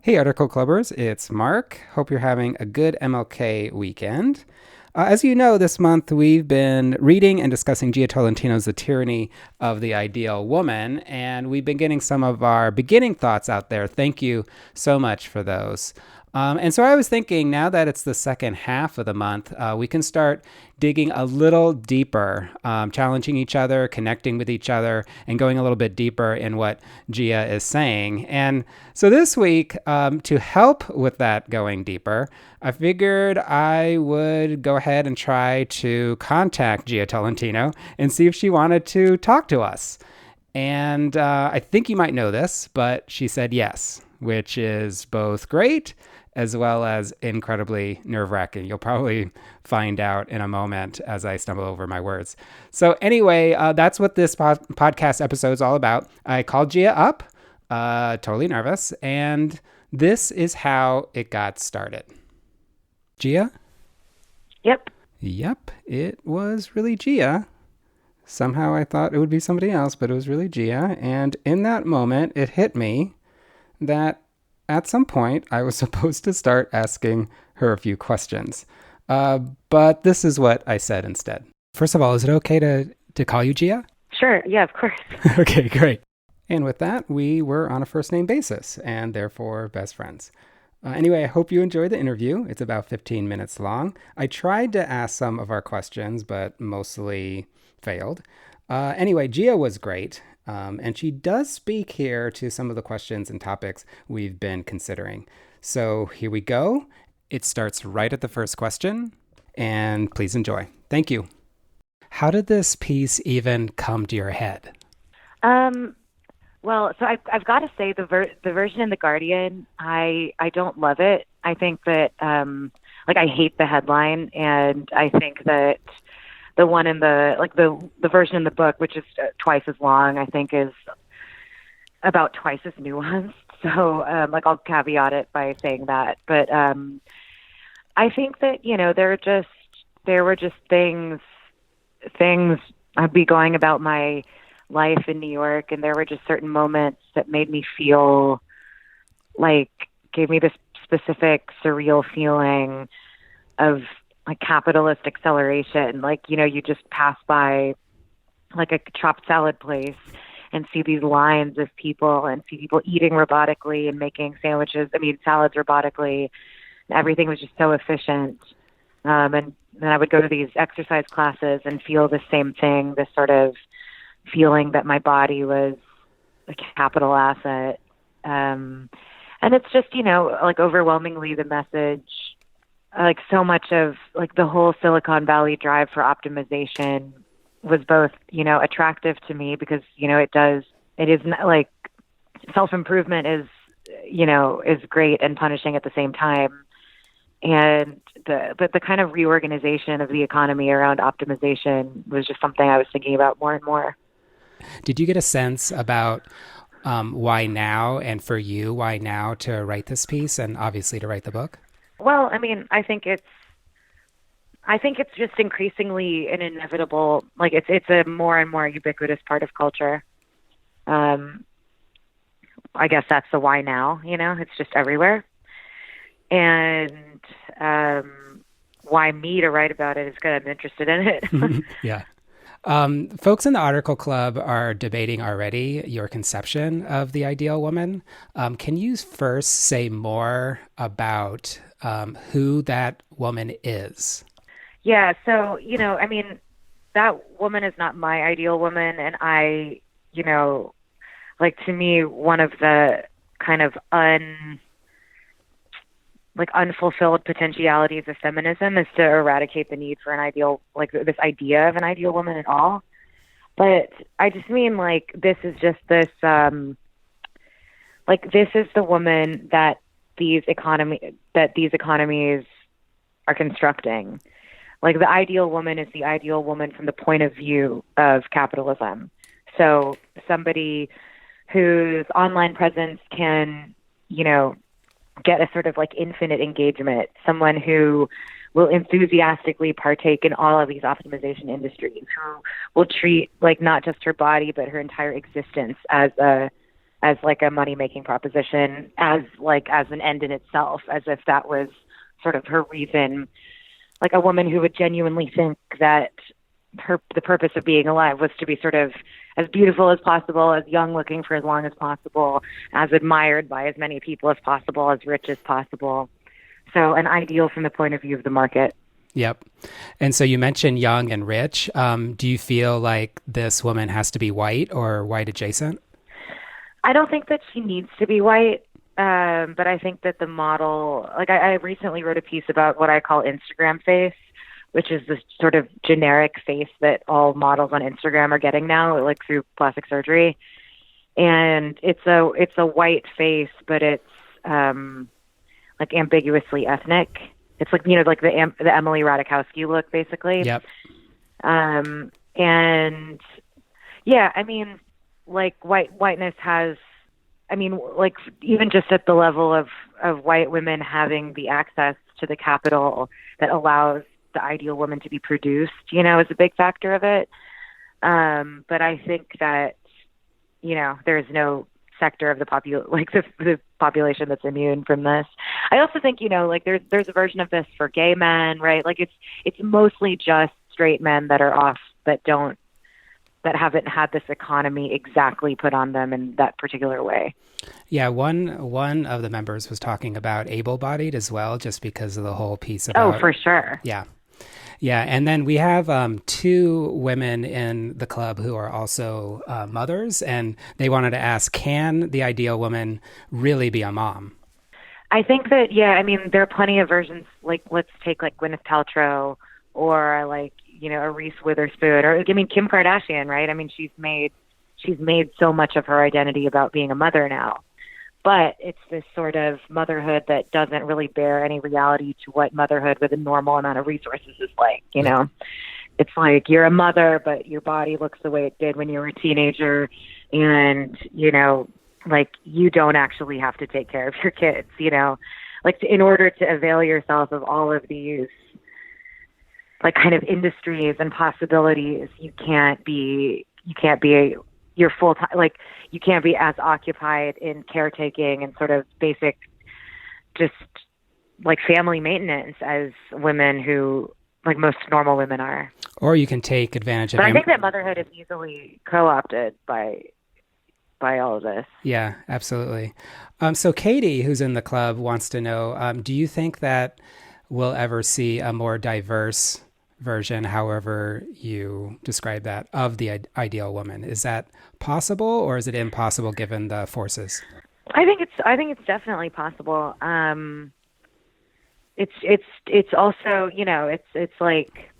Hey, Article Clubbers, it's Mark. Hope you're having a good MLK weekend. As you know, this month we've been reading and discussing Gia Tolentino's The Tyranny of the Ideal Woman, and we've been getting some of our beginning thoughts out there. Thank you so much for those. And so I was thinking, now that it's the second half of the month, we can start digging a little deeper, challenging each other, connecting with each other, and going a little bit deeper in what Gia is saying. And so this week, to help with that going deeper, I figured I would go ahead and try to contact Gia Tolentino and see if she wanted to talk to us. And I think you might know this, but she said yes, which is both great as well as incredibly nerve-wracking. You'll probably find out in a moment as I stumble over my words. So anyway, that's what this podcast episode is all about. I called Gia up, totally nervous, and this is how it got started. Gia? Yep. Yep, it was really Gia. Somehow I thought it would be somebody else, but it was really Gia. And in that moment, it hit me that at some point, I was supposed to start asking her a few questions. But this is what I said instead. First of all, is it okay to call you Gia? Sure. Yeah, of course. Okay, great. And with that, we were on a first name basis and therefore best friends. Anyway, I hope you enjoyed the interview. It's about 15 minutes long. I tried to ask some of our questions, but mostly failed. Anyway, Gia was great. And she does speak here to some of the questions and topics we've been considering. So here we go. It starts right at the first question, and please enjoy. Thank you. How did this piece even come to your head? Well, so I've got to say the version in The Guardian, I don't love it. I think that I hate the headline, and I think that the one in the version in the book, which is twice as long, I think is about twice as nuanced. So I'll caveat it by saying that. But I think that, there were just things I'd be going about my life in New York, and there were just certain moments that made me feel gave me this specific surreal feeling of capitalist acceleration. You just pass by a chopped salad place and see these lines of people and see people eating robotically and making salads robotically. Everything was just so efficient. And then I would go to these exercise classes and feel the same thing, this sort of feeling that my body was a capital asset. And it's just, overwhelmingly the message, so much of the whole Silicon Valley drive for optimization was both, attractive to me because, it is not self-improvement is great and punishing at the same time. And the kind of reorganization of the economy around optimization was just something I was thinking about more and more. Did you get a sense about why now, and for you, why now to write this piece and obviously to write the book? Well, I think it's just increasingly an inevitable, it's a more and more ubiquitous part of culture. I guess that's the why now, it's just everywhere. And why me to write about it is good. I'm interested in it. Yeah. Folks in the Article Club are debating already your conception of the ideal woman. Can you first say more about who that woman is? Yeah, so, that woman is not my ideal woman. And I, to me, one of the kind of unfulfilled potentialities of feminism is to eradicate the need for an ideal, this idea of an ideal woman at all. But I just mean this is just this, this is the woman that these economies are constructing. The ideal woman is the ideal woman from the point of view of capitalism. So somebody whose online presence can, get a sort of infinite engagement, someone who will enthusiastically partake in all of these optimization industries, who will treat not just her body, but her entire existence as a as like a money making proposition, as like as an end in itself, as if that was sort of her reason. Like a woman who would genuinely think that the purpose of being alive was to be sort of as beautiful as possible, as young looking for as long as possible, as admired by as many people as possible, as rich as possible. So an ideal from the point of view of the market. Yep. And so you mentioned young and rich. Do you feel like this woman has to be white or white adjacent? I don't think that she needs to be white, but I think that the model, like I recently wrote a piece about what I call Instagram face, which is this sort of generic face that all models on Instagram are getting now, like through plastic surgery. And it's a white face, but it's like ambiguously ethnic. It's like, like the Emily Ratajkowski look, basically. Yep. And yeah, I mean, like whiteness has, I mean, like even just at the level of white women having the access to the capital that allows the ideal woman to be produced, is a big factor of it. But I think that, there's no sector of the the population that's immune from this. I also think, like there's a version of this for gay men, right? Like it's mostly just straight men that are off, that haven't had this economy exactly put on them in that particular way. Yeah, one of the members was talking about able-bodied as well, just because of the whole piece about. Oh, for sure. Yeah. Yeah, and then we have two women in the club who are also mothers, and they wanted to ask, can the ideal woman really be a mom? I think that, yeah, I mean, there are plenty of versions, like let's take like Gwyneth Paltrow or like, a Reese Witherspoon, or I mean, Kim Kardashian, right? I mean, she's made so much of her identity about being a mother now. But it's this sort of motherhood that doesn't really bear any reality to what motherhood with a normal amount of resources is like, It's like you're a mother, but your body looks the way it did when you were a teenager. And, like you don't actually have to take care of your kids, Like in order to avail yourself of all of these like kind of industries and possibilities, you can't be your full time, like you can't be as occupied in caretaking and sort of basic, just like family maintenance as women who, like most normal women are. Or you can take advantage of. But I think that motherhood is easily co-opted by all of this. Yeah, absolutely. So Katie, who's in the club, wants to know: do you think that we'll ever see a more diverse version, however you describe that, of the ideal woman? Is that possible, or is it impossible given the forces? I think it's definitely possible. It's also, it's like,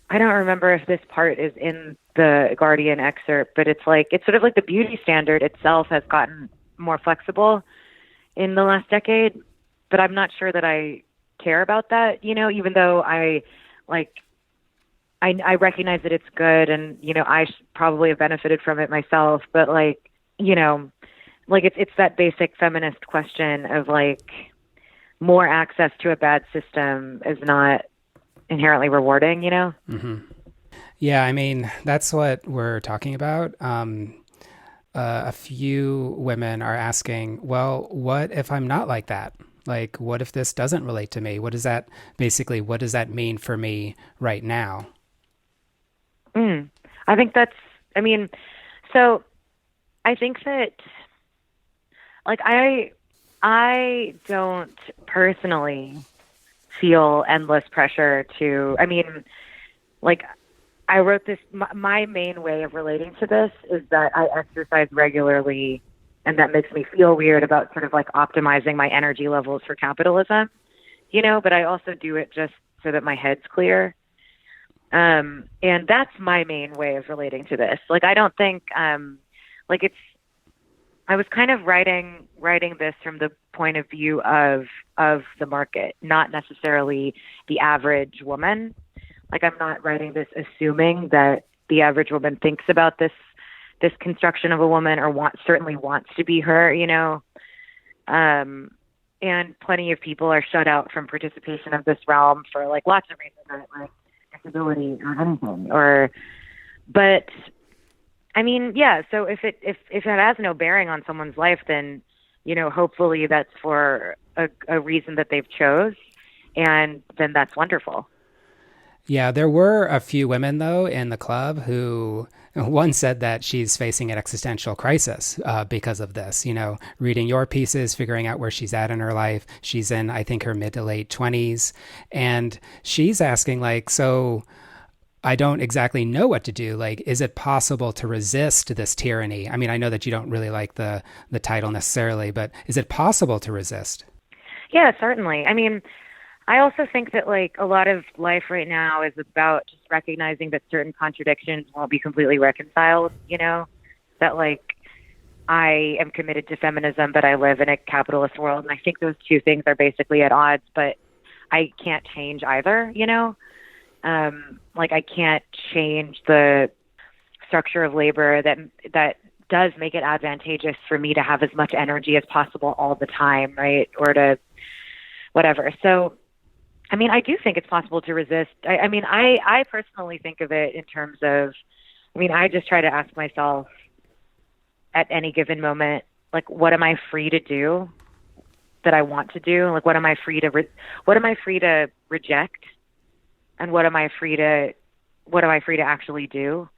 I don't remember if this part is in the Guardian excerpt, but it's sort of like the beauty standard itself has gotten more flexible in the last decade, but I'm not sure that I care about that, even though I recognize that it's good, and I probably have benefited from it myself. But it's that basic feminist question of like more access to a bad system is not inherently rewarding. Mm-hmm. Yeah, I mean that's what we're talking about. A few women are asking, well, what if I'm not like that? Like, what if this doesn't relate to me? What does that mean for me right now? I think so I think that, like, I don't personally feel endless pressure to, like, I wrote this, my main way of relating to this is that I exercise regularly, and that makes me feel weird about sort of like optimizing my energy levels for capitalism, but I also do it just so that my head's clear. And that's my main way of relating to this. Like, I don't think, I was kind of writing this from the point of view of the market, not necessarily the average woman. Like, I'm not writing this assuming that the average woman thinks about this construction of a woman or certainly wants to be her, and plenty of people are shut out from participation of this realm for like lots of reasons, like disability or anything, but I mean, yeah. So if it has no bearing on someone's life, then hopefully that's for a reason that they've chose, and then that's wonderful. Yeah, there were a few women though in the club who one said that she's facing an existential crisis because of this. Reading your pieces, figuring out where she's at in her life. She's in, I think, her mid to late 20s, and she's asking like, so I don't exactly know what to do. Like, is it possible to resist this tyranny? I mean, I know that you don't really like the title necessarily, but is it possible to resist? Yeah, certainly. I mean, I also think that like a lot of life right now is about just recognizing that certain contradictions won't be completely reconciled, that like I am committed to feminism, but I live in a capitalist world. And I think those two things are basically at odds, but I can't change either. Like I can't change the structure of labor that does make it advantageous for me to have as much energy as possible all the time, right? Or to whatever. So, I mean, I do think it's possible to resist. I mean, I personally think of it in terms of, I mean, I just try to ask myself at any given moment, like, what am I free to do that I want to do? Like, what am I free to reject? And what am I free to actually do?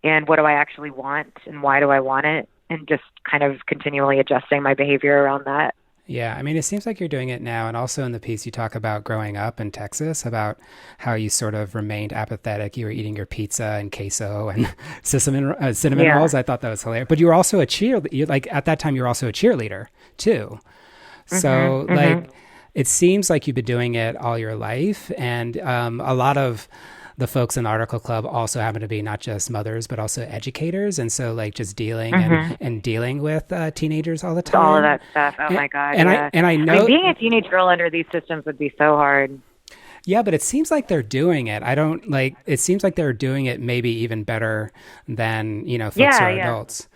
And what do I actually want? And why do I want it? And just kind of continually adjusting my behavior around that. Yeah, I mean, it seems like you're doing it now. And also in the piece, you talk about growing up in Texas, about how you sort of remained apathetic. You were eating your pizza and queso and cinnamon Yeah. rolls. I thought that was hilarious. But you were also a cheerleader. Like at that time, you were also a cheerleader too. Mhm. So, like, Mhm. it seems like you've been doing it all your life. And a lot of the folks in the article club also happen to be not just mothers, but also educators. And so, like, just dealing Mhm. and dealing with teenagers all the All of time. that stuff. Oh And, my God. and I Yeah. and I I mean, know, being a teenage girl under these systems would be so hard. yeah, but it seems like they're doing it. I don't like. It seems like they're doing it maybe even better than folks who Yeah. are Yeah. adults.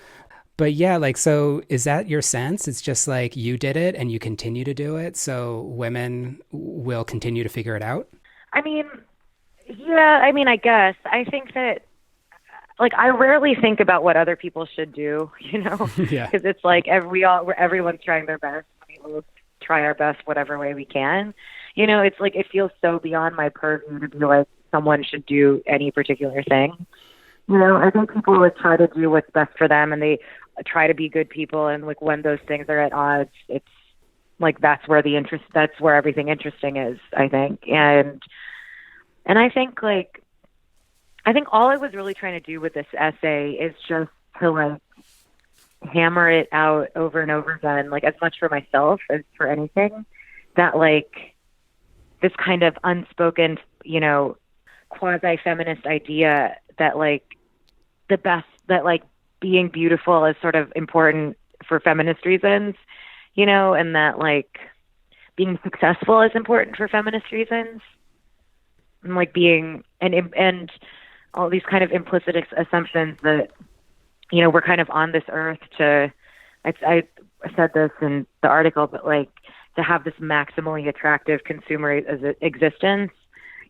But yeah, like, so is that your sense? It's just like you did it and you continue to do it, so women will continue to figure it out? I mean, yeah. I mean, I guess. I think that like I rarely think about what other people should do, Yeah. because it's like everyone's trying their best. We will try our best whatever way we can. It's like it feels so beyond my purview to be like someone should do any particular thing. I think people like try to do what's best for them, and they try to be good people. And like when those things are at odds, it's like that's where everything interesting is, I think. And I think all I was really trying to do with this essay is just to like hammer it out over and over again, like as much for myself as for anything, that like this kind of unspoken, quasi feminist idea that like the best, that like being beautiful is sort of important for feminist reasons, and that like being successful is important for feminist reasons, and like being and all these kind of implicit assumptions that we're kind of on this earth to I said this in the article, but like to have this maximally attractive consumer existence.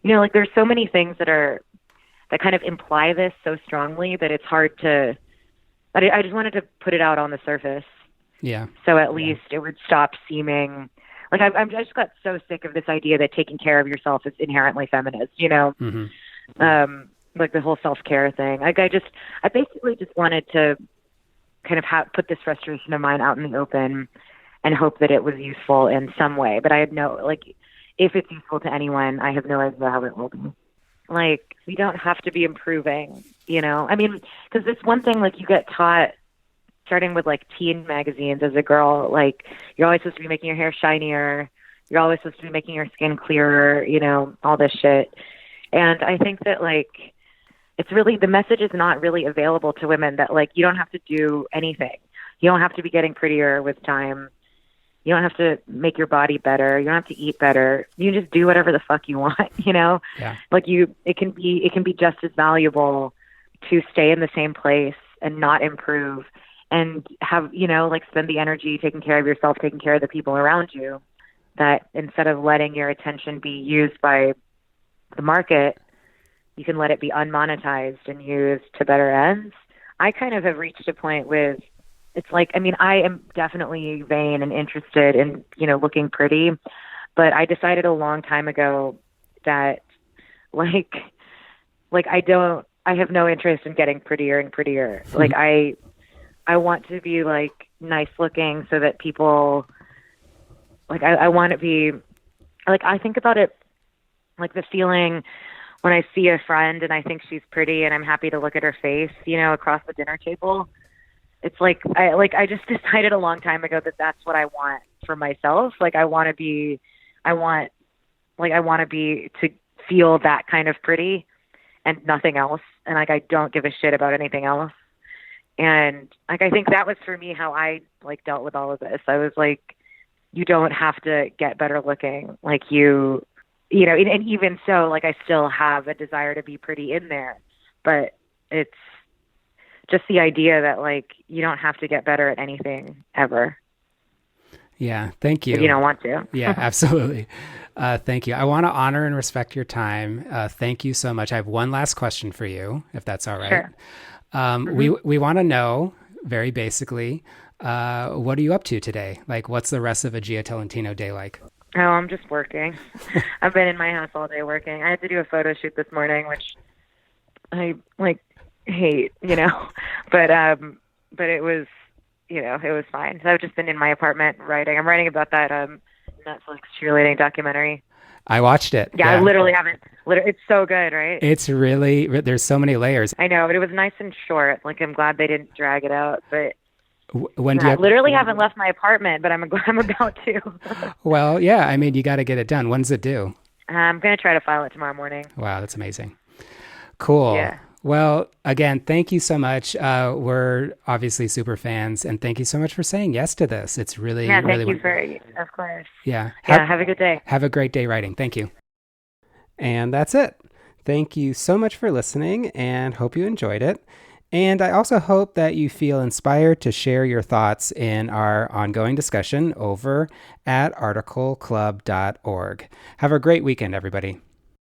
Like there's so many things that kind of imply this so strongly that it's hard to, but I just wanted to put it out on the surface. Yeah. So at least it would stop seeming like I just got so sick of this idea that taking care of yourself is inherently feminist. Hmm. Like the whole self-care thing. Like I basically just wanted to kind of put this frustration of mine out in the open and hope that it was useful in some way. But I had like, if it's useful to anyone, I have no idea how it will be. Like, we don't have to be improving, I mean, because it's one thing, like, you get taught, starting with, like, teen magazines as a girl, like, you're always supposed to be making your hair shinier, you're always supposed to be making your skin clearer, all this shit. And I think that, like, the message is not really available to women that, like, you don't have to do anything. You don't have to be getting prettier with time. You don't have to make your body better. You don't have to eat better. You just do whatever the fuck you want, Yeah. Like it can be just as valuable to stay in the same place and not improve and have, like spend the energy taking care of yourself, taking care of the people around you, that instead of letting your attention be used by the market, you can let it be unmonetized and used to better ends. I kind of have reached a point with, it's like, I mean, I am definitely vain and interested in, looking pretty, but I decided a long time ago that like, I have no interest in getting prettier and prettier. Like I want to be like nice looking so that people, like, I want to be, like, I think about it like the feeling when I see a friend and I think she's pretty and I'm happy to look at her face, across the dinner table. It's like I just decided a long time ago that that's what I want for myself. Like I want to be to feel that kind of pretty and nothing else. And like I don't give a shit about anything else. And like I think that was for me how I like dealt with all of this. I was like, you don't have to get better looking. Like and even so, like I still have a desire to be pretty in there, but it's just the idea that like you don't have to get better at anything ever. Yeah, thank you. If you don't want to. Yeah, absolutely. Thank you. I want to honor and respect your time. Thank you so much. I have one last question for you, if that's all right. Sure. We want to know, very basically, what are you up to today? Like, what's the rest of a Gia Tolentino day like? Oh, I'm just working. I've been in my house all day working. I had to do a photo shoot this morning, which I like hate, but it was, it was fine. So I've just been in my apartment writing. I'm writing about that Netflix cheerleading documentary. I watched it. Yeah, I literally haven't. It's so good, right? It's really, there's so many layers. I know, but it was nice and short. Like I'm glad they didn't drag it out, but. When do I literally haven't left my apartment, but I'm about to. Well, yeah, I mean, you got to get it done. When does it due? I'm going to try to file it tomorrow morning. Wow, that's amazing. Cool. Yeah. Well, again, thank you so much. We're obviously super fans, and thank you so much for saying yes to this. It's really, thank really you of course. Yeah. Have a good day. Have a great day writing. Thank you. And that's it. Thank you so much for listening, and hope you enjoyed it. And I also hope that you feel inspired to share your thoughts in our ongoing discussion over at articleclub.org. Have a great weekend, everybody.